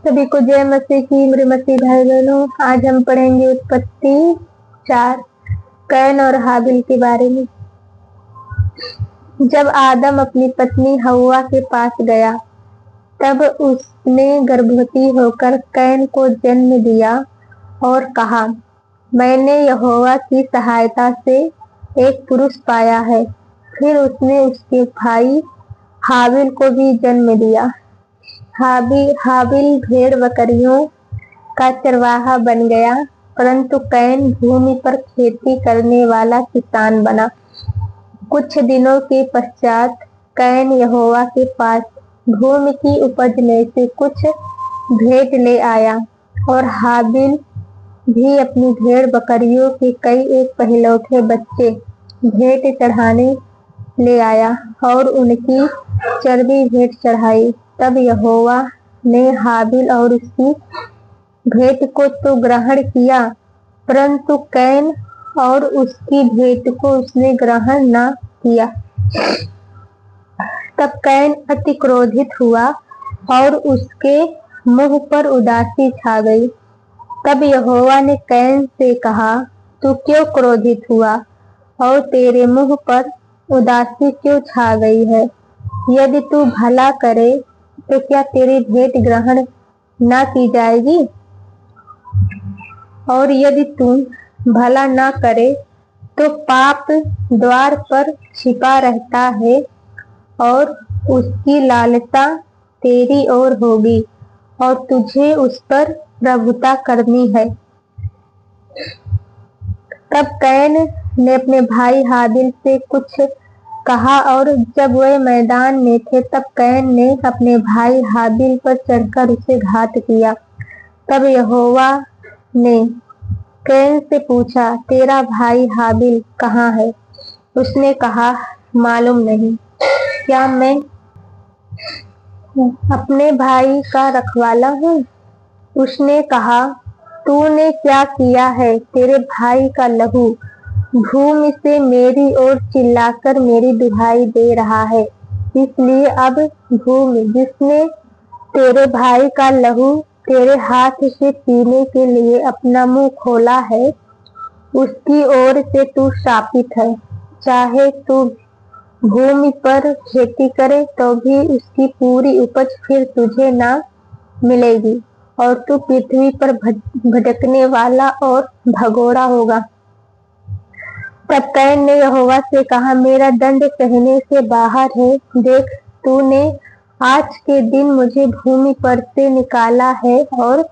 सभी को जय मसीह की। मेरे मसीह भाई बहनों, आज हम पढ़ेंगे उत्पत्ति 4 कैन और हाबिल के बारे में। जब आदम अपनी पत्नी हव्वा के पास गया, तब उसने गर्भवती होकर कैन को जन्म दिया और कहा, मैंने यहोवा की सहायता से एक पुरुष पाया है। फिर उसने उसके भाई हाबिल को भी जन्म दिया। हाबिल भेड़ बकरियों का चरवाहा बन गया, परंतु कैन भूमि पर खेती करने वाला किसान बना। कुछ दिनों के पश्चात कैन यहोवा के पास भूमि की उपज में से कुछ भेंट ले आया, और हाबिल भी अपनी भेड़ बकरियों के कई एक पहलौठे बच्चे भेंट चढ़ाने ले आया और उनकी चर्बी भेंट चढ़ाई। तब यहोवा ने हाबिल और उसकी भेंट को तो ग्रहण किया, परंतु कैन और उसकी भेंट को उसने ग्रहण न किया। तब कैन अति क्रोधित हुआ और उसके मुंह पर उदासी छा गई। तब यहोवा ने कैन से कहा, तू क्यों क्रोधित हुआ और तेरे मुंह पर उदासी क्यों छा गई है? यदि तू भला करे तो क्या तेरी भेंट ग्रहण न की जाएगी? और यदि तू भला न करे तो पाप द्वार पर छिपा रहता है और उसकी लालसा तेरी ओर होगी और तुझे उस पर प्रभुता करनी है। तब कैन ने अपने भाई हाबिल से कुछ कहा, और जब वे मैदान में थे, तब कैन ने अपने भाई हाबिल पर चढ़कर उसे घात किया। तब यहोवा ने कैन से पूछा, तेरा भाई हाबिल कहाँ है? उसने कहा, मालूम नहीं। क्या मैं अपने भाई का रखवाला हूँ? उसने कहा, तूने क्या किया है? तेरे भाई का लहू भूमि से मेरी ओर चिल्लाकर मेरी दुहाई दे रहा है। इसलिए अब भूमि जिसने तेरे भाई का लहू तेरे हाथ से पीने के लिए अपना मुंह खोला है, उसकी ओर से तू शापित है। चाहे तू भूमि पर खेती करे तो भी उसकी पूरी उपज फिर तुझे ना मिलेगी, और तू पृथ्वी पर भटकने वाला और भगोड़ा होगा। तब कैन ने यहोवा से कहा, मेरा दंड सहने से बाहर है। देख, तूने आज के दिन मुझे भूमि पर से निकाला है, और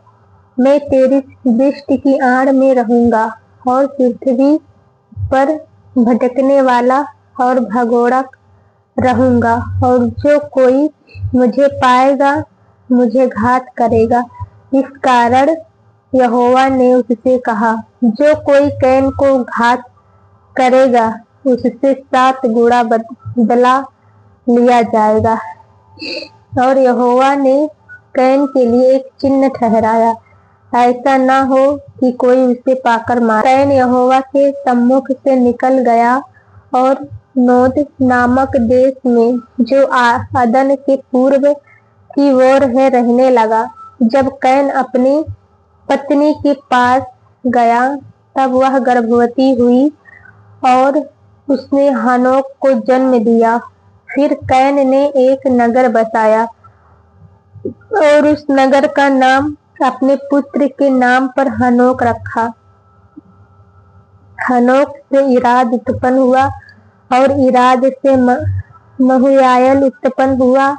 मैं तेरी दृष्टि की आड़ में रहूंगा और पृथ्वी पर भटकने वाला और भगोड़ा रहूंगा, और जो कोई मुझे पाएगा मुझे घात करेगा। इस कारण यहोवा ने उससे कहा, जो कोई कैन को घात करेगा उससे 7 गुणा बदला लिया जाएगा। और यहोवा ने कैन के लिए एक चिन्ह ठहराया, ऐसा न हो कि कोई उसे पाकर मारे। कैन यहोवा के सम्मुख से निकल गया और नोद नामक देश में, जो अदन के पूर्व की ओर है, रहने लगा। जब कैन अपनी पत्नी के पास गया, तब वह गर्भवती हुई और उसने हनोक को जन्म दिया। फिर कैन ने एक नगर बसाया और उस नगर का नाम अपने पुत्र के नाम पर हनोक रखा। हनोक से इराद उत्पन्न हुआ, और इराद से महुयायल उत्पन्न हुआ,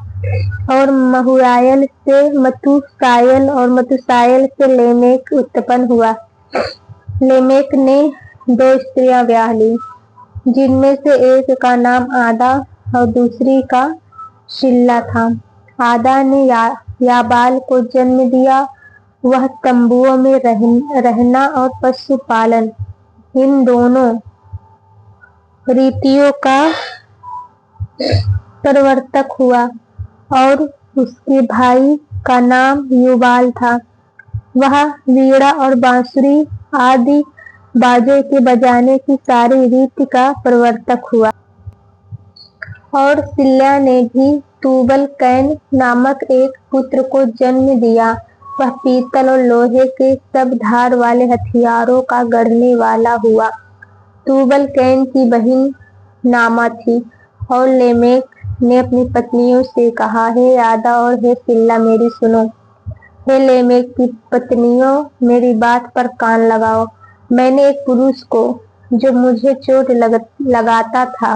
और महुयायल से मतुसायल, और मतुसायल से लेमेक उत्पन्न हुआ। लेमेक ने 2 स्त्रियां ब्याह ली, जिनमें से एक का नाम आदा और दूसरी का शिल्ला था। आदा ने याबाल को जन्म दिया। वह तंबुओं में रहना और पशुपालन, इन दोनों रीतियों का प्रवर्तक हुआ। और उसके भाई का नाम युबाल था। वह वीणा और बांसुरी आदि बाजे के बजाने की सारी रीति का प्रवर्तक हुआ। और सिल्या ने भी तूबल कैन नामक एक पुत्र को जन्म दिया। वह पीतल और लोहे के सब धार वाले हथियारों का गढ़ने वाला हुआ। तूबल कैन की बहन नामा थी और लेमेक ने अपनी पत्नियों से कहा, हे आदा और हे सिल्ला मेरी सुनो। हे लेमेक की पत्नियों, मेरी बात पर कान लगाओ। मैंने एक पुरुष को जो मुझे चोट लगाता था,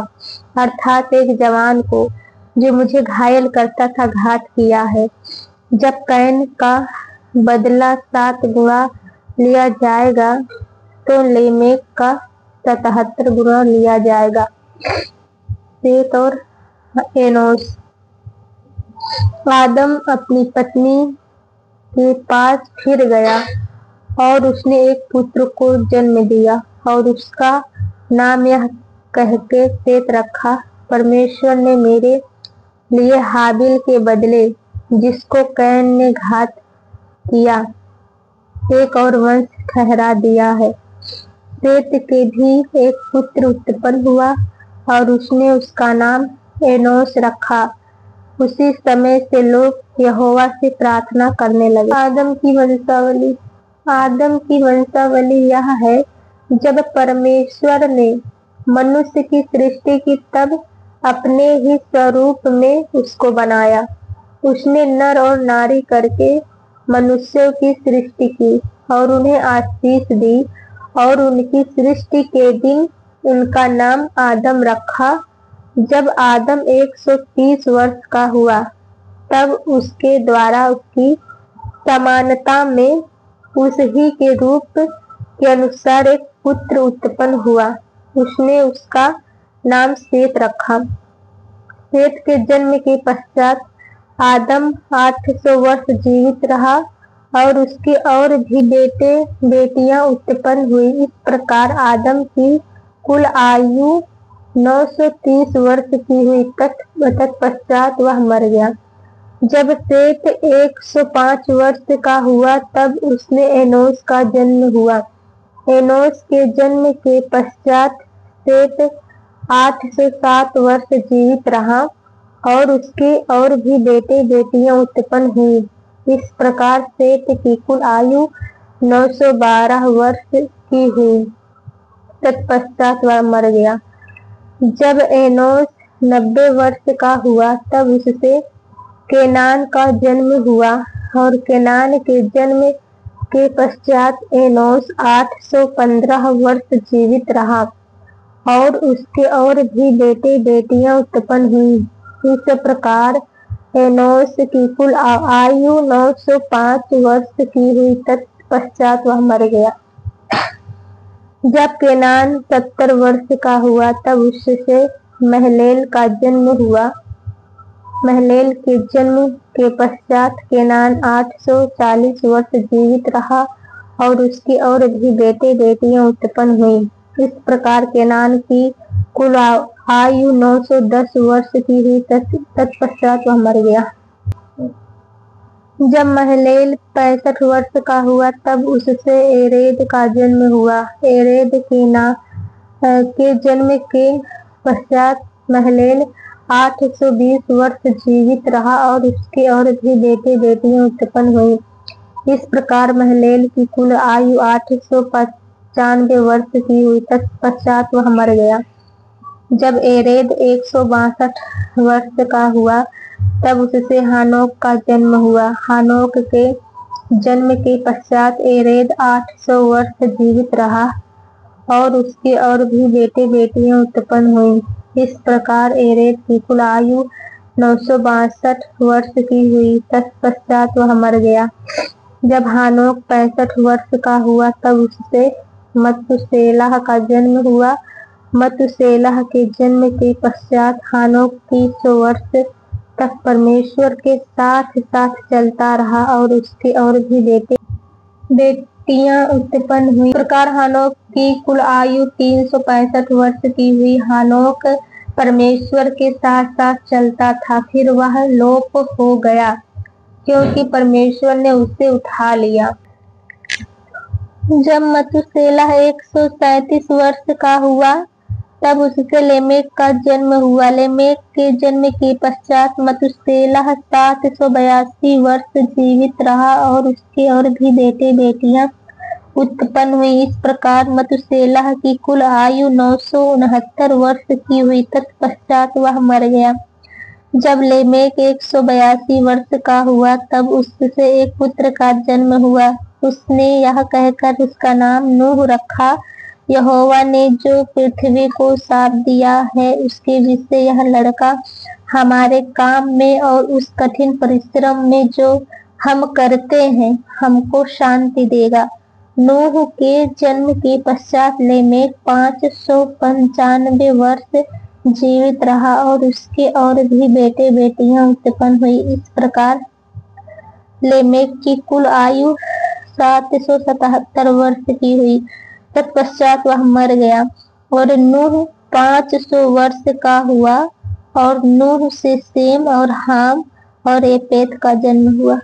अर्थात एक जवान को जो मुझे घायल करता था, घात किया है। जब कैन का बदला 7 गुणा लिया जाएगा तो लेमेक का 77 गुणा लिया जाएगा। सेत और एनोस। आदम अपनी पत्नी के पास फिर गया और उसने एक पुत्र को जन्म दिया और उसका नाम यह कहके सेत रखा, परमेश्वर ने मेरे लिए हाबिल के बदले जिसको कैन ने घात किया, एक और वंश ठहरा दिया है। सेत के भी एक पुत्र उत्पन्न हुआ और उसने उसका नाम एनोस रखा। उसी समय से लोग यहोवा से प्रार्थना करने लगे। आदम की वंशावली। आदम की वंशावली यह है, जब परमेश्वर ने मनुष्य की सृष्टि की तब अपने ही स्वरूप में उसको बनाया। उसने नर और नारी करके मनुष्यों की सृष्टि की और उन्हें आशीष दी और उनकी सृष्टि के दिन उनका नाम आदम रखा। जब आदम 130 वर्ष का हुआ तब उसके द्वारा उसकी समानता में उस ही के रूप के अनुसार एक पुत्र उत्पन्न हुआ। उसने उसका नाम सेत रखा। सेत के जन्म के पश्चात आदम 800 वर्ष जीवित रहा और उसके और भी बेटे बेटियां उत्पन्न हुई। इस प्रकार आदम की कुल आयु 930 वर्ष की हुई। तत्पश्चात वह मर गया। जब सेत 105 वर्ष का हुआ तब उसने एनोस का जन्म हुआ। एनोस के जन्म के पश्चात सेत 807 वर्ष जीवित रहा और उसके और भी बेटे बेटियां उत्पन्न हुई। इस प्रकार सेत की कुल आयु 912 वर्ष की हुई। तत्पश्चात वह मर गया। जब एनोस 90 वर्ष का हुआ तब उससे केनान का जन्म हुआ और केनान के जन्म के पश्चात एनोस 815 वर्ष जीवित रहा और उसके और भी बेटे बेटियां उत्पन्न हुई। इस प्रकार एनोस की कुल आयु 905 वर्ष की हुई। तत्पश्चात वह मर गया। जब केनान 70 वर्ष का हुआ तब उससे महलेल का जन्म हुआ। महलेल के जन्म के पश्चात केनान 840 वर्ष जीवित रहा और उसकी और भी बेटे बेटियां उत्पन्न हुई। इस प्रकार केनान की कुल आयु 910 वर्ष की हुई। तत्पश्चात वह मर गया। जब महलेल 65 वर्ष का हुआ तब उससे एरेद का जन्म हुआ। एरेद के जन्म के पश्चात महलेल 820 वर्ष जीवित रहा और उसके और भी बेटे बेटियां उत्पन्न हुई। इस प्रकार महलेल की कुल आयु 895 वर्ष की हुई। तत्पश्चात वह मर गया। जब एरेद 162 वर्ष का हुआ तब उससे हानोक का जन्म हुआ। हानोक के जन्म के पश्चात एरेद 800 वर्ष जीवित रहा और उसके और भी बेटे बेटियां उत्पन्न हुई। इस प्रकार एरेद की कुल आयु 962 वर्ष की हुई। तत्पश्चात वह मर गया। जब हानोक 65 वर्ष का हुआ तब उससे मतुसेलह का जन्म हुआ। मतुसेलह के जन्म के पश्चात हानोक 300 वर्ष तक परमेश्वर के साथ साथ चलता रहा और उसके और भी बेटियां उत्पन्न हुई। इस प्रकार हानोक की कुल आयु 365 वर्ष की हुई। हानोक परमेश्वर के साथ साथ चलता था, फिर वह लोप हो गया क्योंकि परमेश्वर ने उसे उठा लिया। जब मतुसेलह 137 वर्ष का हुआ तब उससे लेमेक का जन्म हुआ। लेमेक के जन्म के पश्चात मतुसेलह 782 वर्ष जीवित रहा और उसके और भी बेटे बेटियां उत्पन्न हुई। इस प्रकार मतुसेलह की कुल आयु 969 वर्ष की हुई। तत्पश्चात वह मर गया। जब लेमेक 182 वर्ष का हुआ तब उससे एक पुत्र का जन्म हुआ। उसने यह कहकर उसका नाम नूह रखा, यहोवा ने जो पृथ्वी को शाप दिया है उसके विषय यह लड़का हमारे काम में और उस कठिन परिश्रम में जो हम करते हैं हमको शांति देगा। नूह के जन्म के पश्चात लेमेक 595 वर्ष जीवित रहा और उसके और भी बेटे बेटियां उत्पन्न हुई। इस प्रकार लेमेक की कुल आयु 777 वर्ष की हुई। तत्पश्चात वह मर गया और नूह 500 वर्ष का हुआ और नूह से सेम और हाम और एपेत का जन्म हुआ।